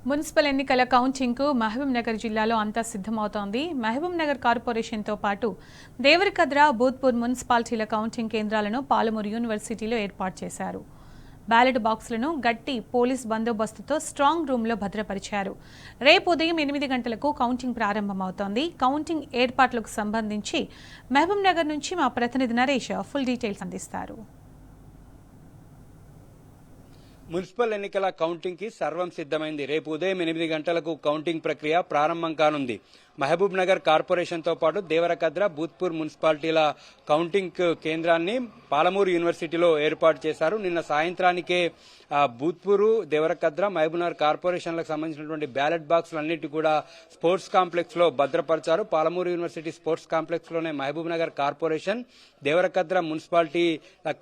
Municipal ఎన్నికల కౌంటింగ్కు మహబూబ్నగర్ జిల్లాలో అంతా సిద్ధమవుతోంది. మహబూబ్నగర్ కార్పొరేషన్తో పాటు దేవరకద్ర, బూత్పూర్ మున్సిపాలిటీల కౌంటింగ్ కేంద్రాలను పాలమూరు యూనివర్సిటీలో ఏర్పాటు చేశారు. బ్యాలెట్ బాక్సులను గట్టి పోలీస్ బందోబస్తుతో స్ట్రాంగ్ రూమ్లో భద్రపరిచారు. రేపు ఉదయం 8 గంటలకు కౌంటింగ్ ప్రారంభమవుతోంది. కౌంటింగ్ ఏర్పాట్లకు సంబంధించి మహబూబ్నగర్ నుంచి మా ప్రతినిధి నరేష్ ఫుల్ డీటెయిల్స్ అందిస్తారు. మున్సిపల్ ఎన్నికల కౌంటింగ్ కి సర్వం సిద్ధమైంది. రేపు ఉదయం 8 గంటలకు కౌంటింగ్ ప్రక్రియ ప్రారంభం కానుంది. మహబూబ్ నగర్ కార్పొరేషన్ తో పాటు దేవరకద్ర, బూత్పూర్ మున్సిపాలిటీల కౌంటింగ్ కేంద్రాన్ని పాలమూరు యూనివర్సిటీలో ఏర్పాటు చేశారు. నిన్న సాయంత్రానికే బూత్పూరు, దేవరకద్ర, మహబూబ్ నగర్ కార్పొరేషన్లకు సంబంధించినటువంటి బ్యాలెట్ బాక్సులన్నిటి కూడా స్పోర్ట్స్ కాంప్లెక్స్ లో భద్రపరిచారు. పాలమూరు యూనివర్సిటీ స్పోర్ట్స్ కాంప్లెక్స్ లోనే Mahabubnagar corporation, Devarakadra municipality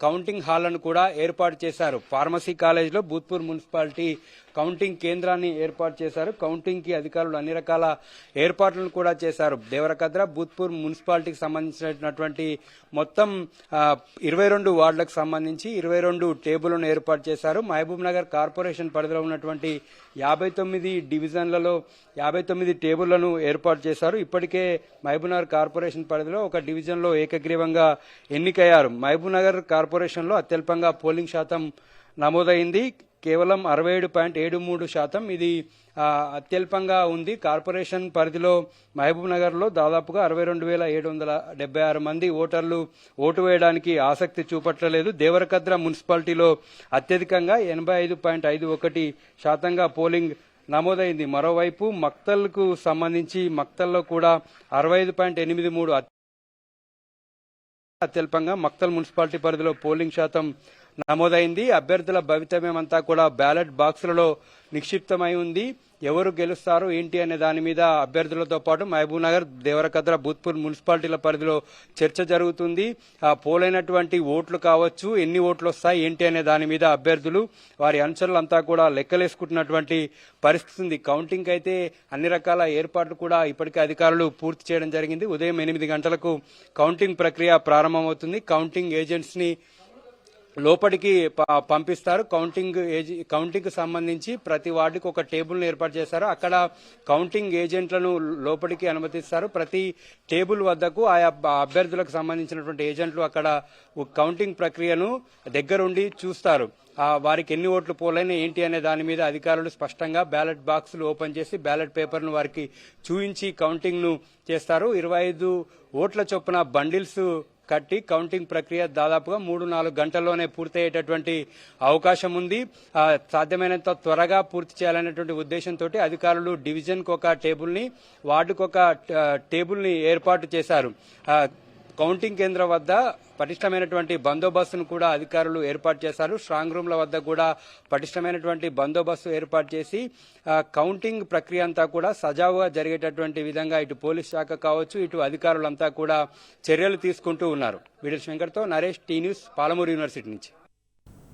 counting హాళ్లను కూడా ఏర్పాటు చేశారు. ఫార్మసీ కాలేజ్ లో బూత్పూర్ మున్సిపాలిటీ కౌంటింగ్ కేంద్రాన్ని ఏర్పాటు చేశారు. కౌంటింగ్ కి అధికారులు అన్ని రకాల ఏర్పాట్లను కూడా చేశారు. దేవరకద్ర, బూత్పూర్ మున్సిపాలిటీకి సంబంధించినటువంటి మొత్తం 22 వార్డులకు సంబంధించి 22 టేబుల్లను ఏర్పాటు చేశారు. మహబూబ్ నగర్ కార్పొరేషన్ పరిధిలో ఉన్నటువంటి 59 డివిజన్లలో 59 టేబుళ్లను ఏర్పాటు చేశారు. ఇప్పటికే మహబూబ్ నగర్ కార్పొరేషన్ పరిధిలో ఒక డివిజన్ లో ఏకగ్రీవంగా ఎన్నికయ్యారు. మహబూబ్ నగర్ కార్పొరేషన్ లో అత్యల్పంగా పోలింగ్ శాతం నమోదైంది. కేవలం 67.73%. ఇది అత్యల్పంగా ఉంది. కార్పొరేషన్ పరిధిలో మహబూబ్ నగర్ లో దాదాపుగా 62,776 మంది ఓటర్లు ఓటు వేయడానికి ఆసక్తి చూపట్లేదు. దేవరకద్ర మున్సిపాలిటీలో అత్యధికంగా 85.51% పోలింగ్ నమోదైంది. మరోవైపు మక్తల్కు సంబంధించి మక్తల్లో కూడా 65.83 అత్యల్పంగా మక్తల్ మున్సిపాలిటీ పరిధిలో పోలింగ్ శాతం నమోదైంది. అభ్యర్థుల భవితవ్యమంతా కూడా బ్యాలెట్ బాక్సులలో నిక్షిప్తమై ఉంది. ఎవరు గెలుస్తారు ఏంటి అనే దాని మీద అభ్యర్థులతో పాటు మహబూబ్ నగర్, దేవరకద్ర, బూత్పూర్ మున్సిపాలిటీల పరిధిలో చర్చ జరుగుతుంది. పోలైనటువంటి ఓట్లు కావచ్చు, ఎన్ని ఓట్లు వస్తాయి ఏంటి అనే దాని మీద అభ్యర్థులు, వారి అనుచరులంతా కూడా లెక్కలేసుకుంటున్నటువంటి పరిస్థితి ఉంది. కౌంటింగ్ అయితే అన్ని రకాల ఏర్పాట్లు కూడా ఇప్పటికే అధికారులు పూర్తి చేయడం జరిగింది. ఉదయం 8 గంటలకు కౌంటింగ్ ప్రక్రియ ప్రారంభమవుతుంది. కౌంటింగ్ ఏజెంట్స్ ని లోపలికి పంపిస్తారు. కౌంటింగ్ సంబంధించి ప్రతి వార్డుకి ఒక టేబుల్ ను ఏర్పాటు చేశారు. అక్కడ కౌంటింగ్ ఏజెంట్లను లోపలికి అనుమతిస్తారు. ప్రతి టేబుల్ వద్దకు ఆయా అభ్యర్థులకు సంబంధించినటువంటి ఏజెంట్లు అక్కడ కౌంటింగ్ ప్రక్రియను దగ్గరుండి చూస్తారు. వారికి ఎన్ని ఓట్లు పోలైనా ఏంటి అనే దాని మీద అధికారులు స్పష్టంగా బ్యాలెట్ బాక్సులు ఓపెన్ చేసి బ్యాలెట్ పేపర్ ను వారికి చూయించి కౌంటింగ్ ను చేస్తారు. 25 ఓట్ల చొప్పున బండిల్స్ కట్టి కౌంటింగ్ ప్రక్రియ దాదాపుగా 3-4 గంటల్లోనే పూర్తయ్యేటటువంటి అవకాశం ఉంది. సాధ్యమైనంత త్వరగా పూర్తి చేయాలనేటువంటి ఉద్దేశంతో అధికారులు డివిజన్ కు ఒక టేబుల్ ని, వార్డుకు ఒక టేబుల్ ని ఏర్పాటు చేశారు. కౌంటింగ్ కేంద్రం వద్ద పటిష్టమైనటువంటి బందోబస్తును కూడా అధికారులు ఏర్పాటు చేశారు. స్ట్రాంగ్ రూమ్ల వద్ద కూడా పటిష్టమైనటువంటి బందోబస్తు ఏర్పాటు చేసి కౌంటింగ్ ప్రక్రియ అంతా కూడా సజావుగా జరిగేటటువంటి విధంగా ఇటు పోలీస్ శాఖ కావచ్చు, ఇటు అధికారులంతా కూడా చర్యలు తీసుకుంటూ ఉన్నారు. వీడియో శంకర్తో Naresh, T News, Palamuru university నుంచి.